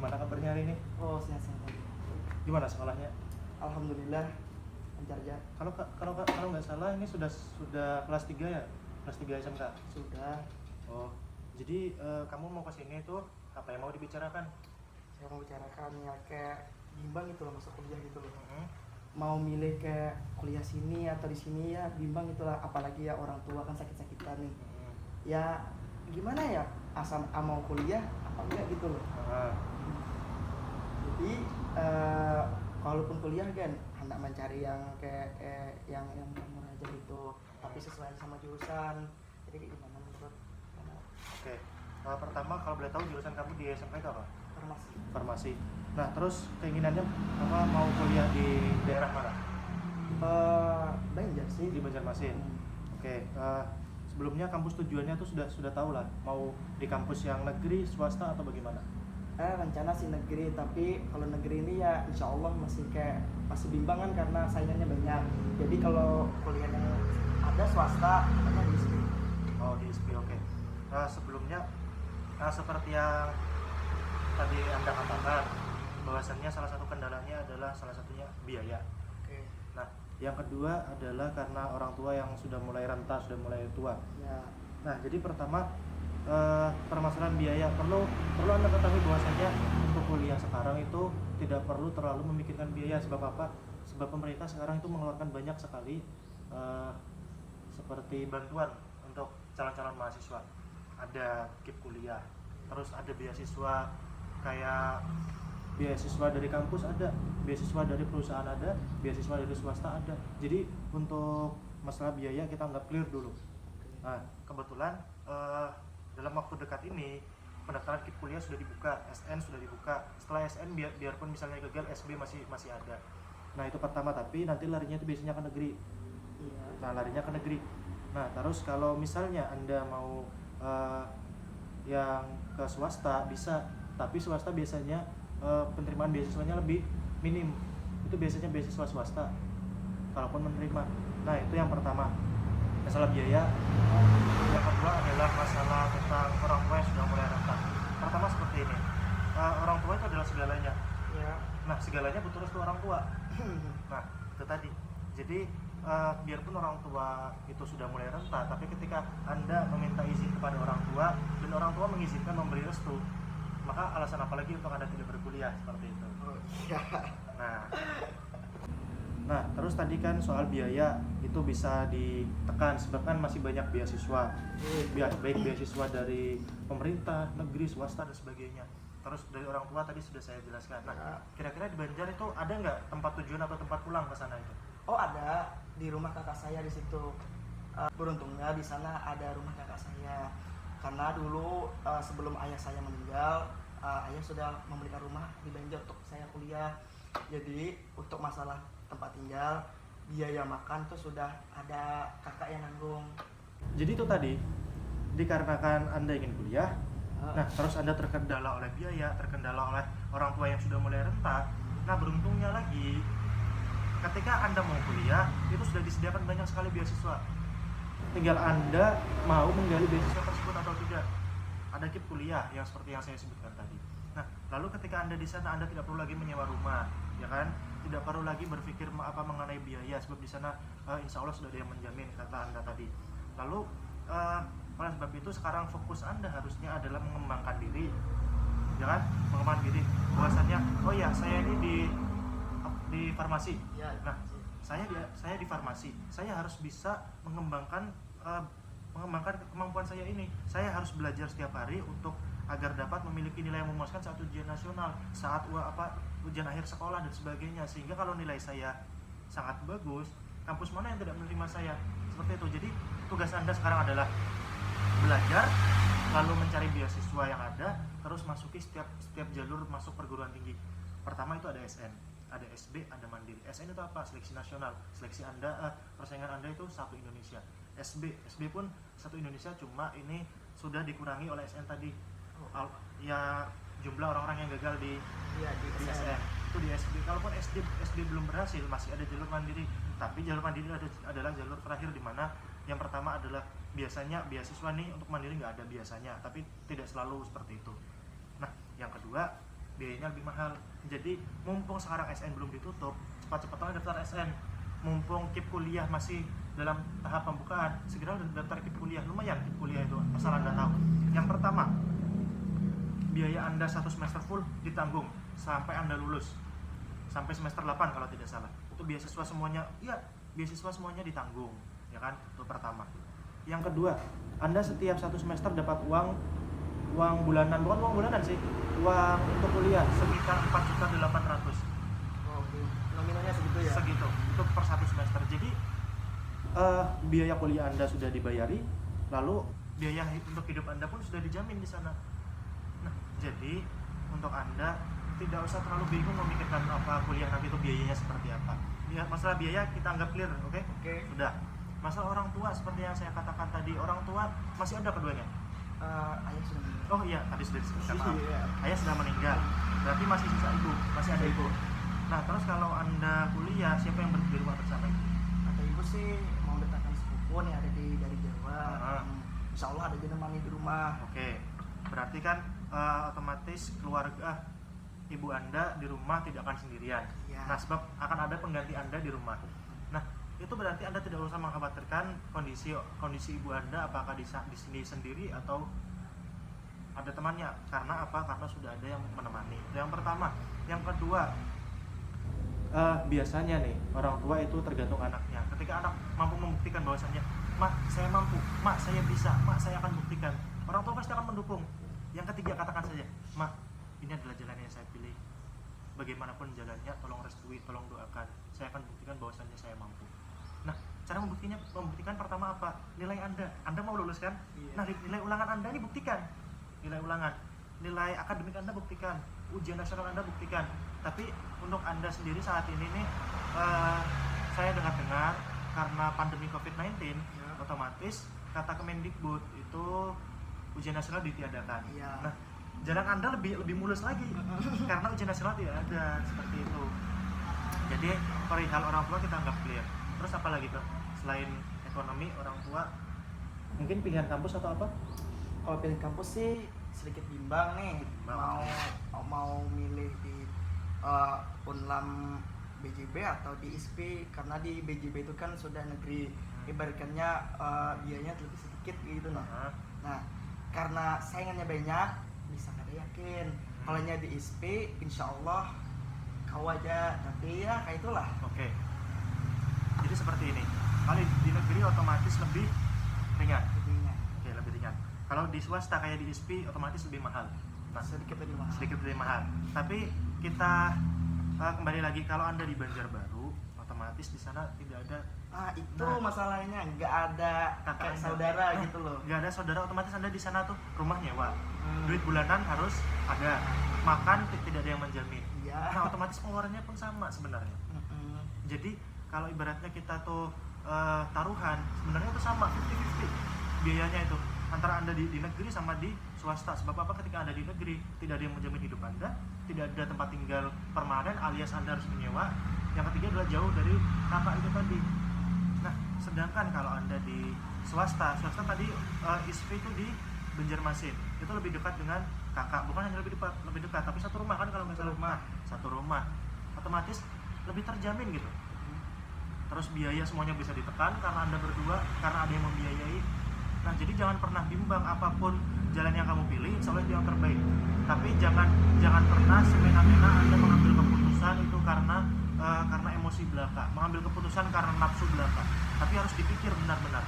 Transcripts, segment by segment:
gimana kabarnya hari ini? Oh, sehat-sehat aja. Gimana sekolahnya? Alhamdulillah lancar aja. Kalau nggak salah ini sudah kelas 3 ya? Kelas 3 SMK? Sudah. Oh, jadi kamu mau kesini tuh apa yang mau dibicarakan? Saya mau bicarakan ya kayak bimbang gitu loh masuk kuliah gitu loh. Hmm. Mau milih kayak kuliah sini atau di sini ya bimbang itulah, apalagi ya orang tua kan sakit-sakitan nih. Hmm. Ya gimana ya, asal mau kuliah apa enggak gitu loh. Jadi walaupun kuliah kan hendak mencari yang kayak yang murah aja gitu, tapi sesuai sama jurusan. Jadi kayak gimana menurut kamu? Oke. Pertama kalau boleh tahu jurusan kamu di SMK itu apa? Farmasi. Farmasi. Nah, terus keinginannya apa, mau kuliah di daerah mana? Banjar sih. Di Banjarmasin. Oke. Sebelumnya kampus tujuannya tuh sudah tahu lah, mau di kampus yang negeri, swasta atau bagaimana? Rencana sih negeri, tapi kalau negeri ini ya insya Allah masih bimbang kan karena saingannya banyak. Jadi kalau kuliah yang ada swasta katanya di ISPI. Oh, di ISPI, oke. Sebelumnya seperti yang tadi Anda katakan, bahwasannya salah satu kendalanya adalah salah satunya biaya. Oke. Nah, yang kedua adalah karena orang tua yang sudah mulai renta, sudah mulai tua. Ya. Nah, jadi pertama permasalahan biaya, perlu Anda ketahui bahwasanya untuk kuliah sekarang itu tidak perlu terlalu memikirkan biaya. Sebab apa? Sebab pemerintah sekarang itu mengeluarkan banyak sekali seperti bantuan untuk calon-calon mahasiswa. Ada KIP kuliah, terus ada beasiswa kayak beasiswa dari kampus ada, beasiswa dari perusahaan ada, beasiswa dari swasta ada. Jadi untuk masalah biaya kita anggap clear dulu. Nah, kebetulan dalam waktu dekat ini pendaftaran KIP kuliah sudah dibuka, SN sudah dibuka. Setelah SN biarpun misalnya gagal, SB masih ada. Nah, itu pertama, tapi nanti larinya itu biasanya ke negeri. Iya. Nah, larinya ke negeri. Nah, terus kalau misalnya Anda mau yang ke swasta bisa, tapi swasta biasanya penerimaan beasiswanya lebih minim. Itu biasanya beasiswa swasta kalaupun menerima. Nah, itu yang pertama, masalah biaya. Yang kedua adalah masalah tentang orang tua yang sudah mulai renta. Pertama seperti ini, orang tua itu adalah segalanya. Ya. Nah, segalanya butuh restu orang tua. Nah, itu tadi. Jadi biarpun orang tua itu sudah mulai renta, tapi ketika Anda meminta izin kepada orang tua dan orang tua mengizinkan memberi restu, maka alasan apa lagi untuk Anda tidak berkuliah, seperti itu. Oh, iya. Nah, terus tadi kan soal biaya itu bisa ditekan sebab kan masih banyak beasiswa, baik beasiswa dari pemerintah, negeri, swasta dan sebagainya. Terus dari orang tua tadi sudah saya jelaskan. Nah, kira-kira di Banjar itu ada nggak tempat tujuan atau tempat pulang ke sana itu? Oh, ada di rumah kakak saya di situ. Beruntungnya di sana ada rumah kakak saya. Karena dulu sebelum ayah saya meninggal, ayah sudah membelikan rumah di Banjar untuk saya kuliah. Jadi untuk masalah tempat tinggal, biaya makan tuh sudah ada kakak yang nanggung. Jadi itu tadi, dikarenakan Anda ingin kuliah, nah terus Anda terkendala oleh biaya, terkendala oleh orang tua yang sudah mulai renta. Nah, beruntungnya lagi, ketika Anda mau kuliah, itu sudah disediakan banyak sekali beasiswa. Tinggal Anda mau menggali beasiswa tersebut atau tidak. Ada KIP kuliah yang seperti yang saya sebutkan tadi. Nah, lalu ketika Anda di sana, Anda tidak perlu lagi menyewa rumah, ya kan? Tidak perlu lagi berpikir mengenai biaya, sebab di sana insya Allah sudah ada yang menjamin, kata Anda tadi. Lalu oleh sebab itu sekarang fokus Anda harusnya adalah mengembangkan diri, ya kan? Mengembangkan diri. Bahwasannya, oh ya, saya ini di farmasi. Ya, nah, saya di farmasi. Saya harus bisa mengembangkan kemampuan saya ini. Saya harus belajar setiap hari untuk agar dapat memiliki nilai yang memuaskan saat ujian nasional, saat ujian akhir sekolah dan sebagainya. Sehingga kalau nilai saya sangat bagus, kampus mana yang tidak menerima saya? Seperti itu. Jadi tugas Anda sekarang adalah belajar, lalu mencari beasiswa yang ada, terus masuki setiap jalur masuk perguruan tinggi. Pertama itu ada SN, ada SB, ada Mandiri. SN itu apa? Seleksi nasional. Seleksi Anda, persaingan Anda itu satu Indonesia. SB pun satu Indonesia, cuma ini sudah dikurangi oleh SN tadi. Ya, jumlah orang-orang yang gagal di SN itu di SB. Kalaupun SB belum berhasil, masih ada jalur Mandiri. Tapi jalur Mandiri adalah jalur terakhir, di mana yang pertama adalah biasanya beasiswa nih untuk Mandiri nggak ada biasanya, tapi tidak selalu seperti itu. Nah, yang kedua biayanya lebih mahal. Jadi mumpung sekarang SN belum ditutup, cepat-cepatnya daftar SN. Mumpung KIP kuliah masih dalam tahap pembukaan, segera daftar KIP kuliah. Lumayan KIP kuliah itu, asal Anda tahu. Yang pertama, biaya Anda 1 semester full ditanggung sampai Anda lulus, sampai semester 8 kalau tidak salah. Itu beasiswa semuanya, iya, beasiswa semuanya ditanggung, ya kan? Itu pertama. Yang kedua, Anda setiap 1 semester dapat uang bulanan, bukan uang bulanan sih, uang untuk kuliah sekitar 4.800.000. Oh, oke. Nominalnya segitu ya? Segitu, itu per 1 semester. Jadi biaya kuliah Anda sudah dibayari, lalu biaya untuk hidup Anda pun sudah dijamin di sana. Nah, jadi untuk Anda tidak usah terlalu bingung memikirkan apa kuliah nanti itu biayanya seperti apa. Ya, masalah biaya kita anggap clear, oke? Oke. Sudah. Masalah orang tua seperti yang saya katakan tadi, orang tua masih ada keduanya. Ayah sudah meninggal. Oh iya, tadi sudah disebutkan, maaf. Iya. Ayah sudah meninggal, berarti masih sisa ibu, masih ada ibu. Nah, terus kalau Anda kuliah, siapa yang di rumah bersama ibu? Kata ibu sih mau datangkan sepupu nih ada dari Jawa. Ah. Insya Allah ada ditemani di rumah. Oke, berarti kan otomatis keluarga ibu Anda di rumah tidak akan sendirian. Iya. Nah, sebab akan ada pengganti Anda di rumah. Nah, itu berarti Anda tidak usah mengkhawatirkan kondisi ibu Anda apakah di sini sendiri atau ada temannya. Karena apa? Karena sudah ada yang menemani. Itu yang pertama. Yang kedua, biasanya nih orang tua itu tergantung anaknya. Ketika anak mampu membuktikan bahwasannya, "Mak, saya mampu, Mak, saya bisa, Mak, saya akan buktikan." Orang tua pasti akan mendukung. Yang ketiga, katakan saja, "Mak, ini adalah jalan yang saya pilih. Bagaimanapun jalannya, tolong restui, tolong doakan. Saya akan buktikan bahwasannya saya mampu." Nah, cara membuktikan pertama apa? Nilai Anda mau lulus kan? Iya. Nah, nilai ulangan Anda ini buktikan. Nilai ulangan, nilai akademik Anda buktikan, ujian nasional Anda buktikan. Tapi untuk Anda sendiri saat ini nih, saya dengar-dengar karena pandemi COVID-19, Ya. otomatis kata Kemendikbud itu ujian nasional ditiadakan. Iya. Nah, jalan Anda lebih mulus lagi karena ujian nasional tidak ada seperti itu. Jadi perihal orang tua kita anggap clear. Terus apa lagi tuh selain ekonomi orang tua? Mungkin pilihan kampus atau apa? Kalau pilih kampus sih sedikit bimbang nih. Bimbang. Mau milih di Unlam BJB atau di ISP, karena di BJB itu kan sudah negeri, ibaratkannya biayanya lebih sedikit gitu nah. Nah, karena saingannya banyak, bisa kada yakin. Kalau di ISP, insya Allah kau aja, tapi ya kayak itulah. Oke. Jadi seperti ini. Kalau di negeri otomatis lebih ringan. Jadinya Oke, lebih ringan. Kalau di swasta kayak di ISP otomatis lebih mahal. Nah, sedikit lebih mahal. sedikit lebih mahal. Tapi kita kembali lagi, kalau Anda di Banjarbaru, otomatis di sana tidak ada Itu Nah. masalahnya, nggak ada kakak kayak Anda. saudara Nah, gitu loh. nggak ada saudara, otomatis Anda di sana tuh rumah nyewa. Hmm. Duit bulanan harus ada. Makan tidak ada yang menjamin. Iya. Nah, otomatis pengeluarannya pun sama sebenarnya. Mm-mm. Jadi kalau ibaratnya kita tuh taruhan, sebenarnya itu sama 50-50 biayanya itu antara Anda di negeri sama di swasta. Sebab apa? Ketika Anda di negeri tidak ada yang menjamin hidup Anda, tidak ada tempat tinggal permanen alias Anda harus menyewa. Yang ketiga adalah jauh dari kakak itu tadi. Nah, sedangkan kalau Anda di swasta tadi ISP itu di Banjarmasin, itu lebih dekat dengan kakak, bukan hanya lebih dekat, tapi satu rumah kan kalau nggak salah. Rumah. Satu rumah, otomatis lebih terjamin gitu. Terus biaya semuanya bisa ditekan karena Anda berdua, karena ada yang membiayai. Nah, jadi jangan pernah bimbang apapun jalan yang kamu pilih, insya Allah itu yang terbaik. Tapi jangan pernah semena-mena Anda mengambil keputusan itu karena emosi belaka, mengambil keputusan karena nafsu belaka. Tapi harus dipikir benar-benar,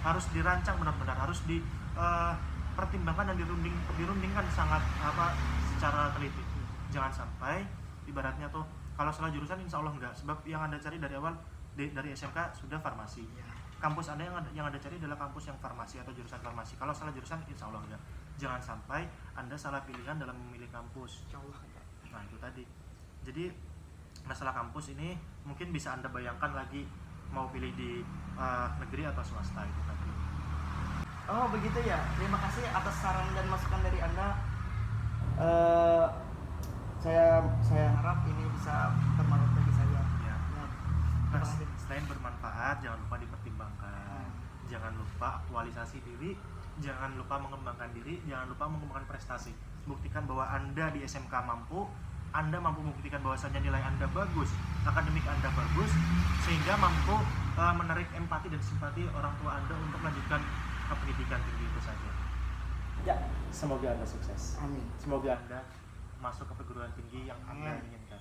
harus dirancang benar-benar, harus dipertimbangkan dan dirundingkan sangat secara teliti. Jangan sampai ibaratnya tuh kalau salah jurusan insya Allah enggak, sebab yang Anda cari dari awal dari SMK sudah farmasi. Iya. Kampus Anda yang Anda cari adalah kampus yang farmasi atau jurusan farmasi. Kalau salah jurusan insya Allah enggak. Jangan sampai Anda salah pilihan dalam memilih kampus. Insya Allah enggak. Nah, itu tadi. Jadi masalah kampus ini mungkin bisa Anda bayangkan lagi mau pilih di negeri atau swasta itu tadi. Oh begitu ya. Terima kasih atas saran dan masukan dari Anda. Saya harap ini bisa bermanfaat bagi saya. Ya. Nah, Nah, terima kasih. selain bermanfaat, jangan lupa dipertimbangkan. Jangan lupa aktualisasi diri, jangan lupa mengembangkan diri, jangan lupa mengembangkan prestasi. buktikan bahwa Anda di SMK mampu, Anda mampu membuktikan bahwasannya nilai Anda bagus, akademik Anda bagus, sehingga mampu menarik empati dan simpati orang tua Anda untuk melanjutkan pendidikan tinggi itu saja. Ya, semoga Anda sukses. Amin. Semoga Anda Masuk ke perguruan tinggi yang Anda inginkan.